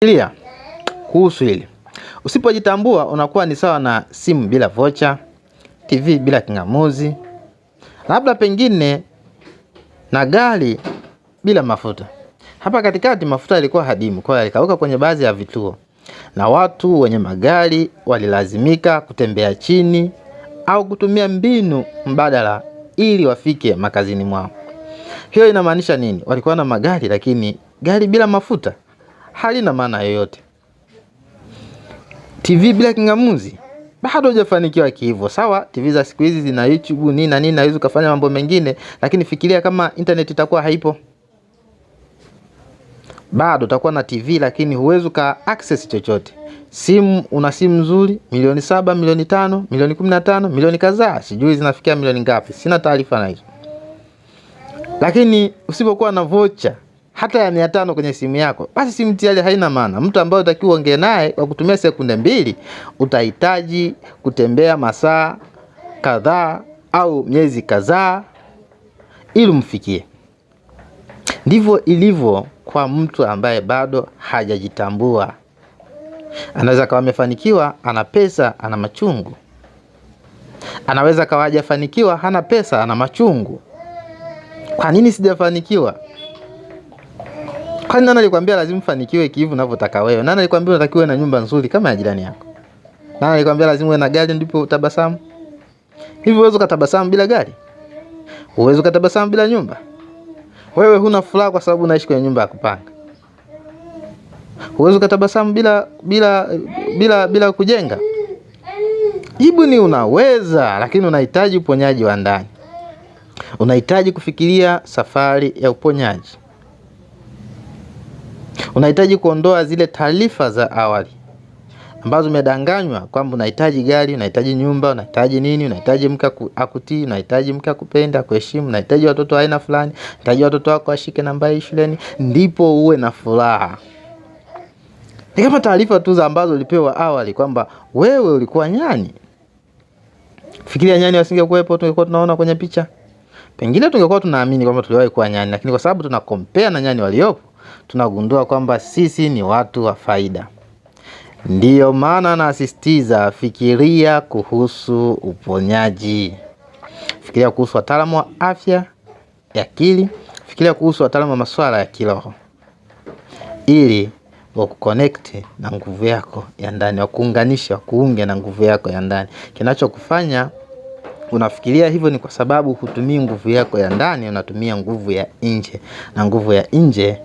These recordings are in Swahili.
Fikiria kuhusu hili. Usipojitambua unakuwa ni sawa na simu bila vocha, TV bila kingamuzi, labda pengine na gari bila mafuta. Hapa katikati mafuta yalikuwa hadimu, kwa hiyo yalikauka kwenye baadhi ya vituo. Na watu wenye magari walilazimika kutembea chini au kutumia mbinu mbadala ili wafike makazini mwao. Hiyo inamaanisha nini? Walikuwa na magari lakini gari bila mafuta halina maana yoyote. TV bila kingamuzi bado hujafanikiwa hivyo. Sawa, TV za siku hizi zina YouTube nini na nini, naweza kufanya mambo mengine, lakini fikiria kama internet itakuwa haipo. Bado utakuwa na TV lakini huwezi ka access chochote. Simu, una simu nzuri, milioni 7, milioni 5, milioni 15, milioni kadhaa, sijui zinafikia milioni ngapi. Sina taarifa na hizo. Lakini usipokuwa na vocha hata ya 500 kwenye simu yako, basi simu tayari haina maana. Mtu ambaye unatakiwa uongee naye kwa kutumia sekunde 2, utahitaji kutembea masaa kadhaa au miezi kadhaa ili umfikie. Ndivyo ilivyo kwa mtu ambaye bado hajajitambua. Anaweza kawa amefanikiwa, ana pesa, ana machungu. Anaweza kawa hajafanikiwa, hana pesa, ana machungu. Kwa nini sijafanikiwa? Kwani nani alikwambia lazima ufanikiwe kivu unavyotaka wewe? Nani alikwambia unatakiwa na nyumba nzuri kama ya jirani yako? Nani alikwambia lazima uwe na gari ndipo utabasamu? Hivi uwezo katabasamu bila gari? Uwezo katabasamu bila nyumba? Wewe huna furaha kwa sababu unaishi kwenye nyumba ya kupanga. Uwezo katabasamu bila kujenga? Jibu ni unaweza, lakini unahitaji uponyaji wa ndani. Unahitaji kufikiria safari ya uponyaji. Unahitaji kuondoa zile taarifa za awali ambazo umedanganywa kwamba unahitaji gari, unahitaji nyumba, unahitaji nini, unahitaji mke akutii, unahitaji mke akupenda, kuheshimu, unahitaji watoto aina fulani, unahitaji watoto wako washike namba shuleni ndipo uwe na furaha. Ni kama taarifa tu ambazo ulipewa awali kwamba wewe ulikuwa nyani. Fikiria nyani wasingekuwepo, tungekuwa tunaona kwenye picha. Pengine tungekuwa tunaamini kwamba tuliwahi kuwa nyani, lakini kwa sababu tuna compare na nyani waliopo, tunagundua kwamba sisi ni watu wa faida. Ndiyo maana nasisitiza, fikiria kuhusu uponyaji. Fikiria kuhusu wataalamu wa afya ya akili, fikiria kuhusu wataalamu wa masuala ya kiroho. Ili wakuconnect na nguvu yako ya ndani, wakuunganisha, kuunge na nguvu yako ya ndani. Kinachokufanya unafikiria hivyo ni kwa sababu hutumii nguvu yako ya ndani, unatumia nguvu ya nje, na nguvu ya nje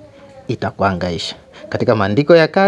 itakuhangaisha. Katika maandiko ya kale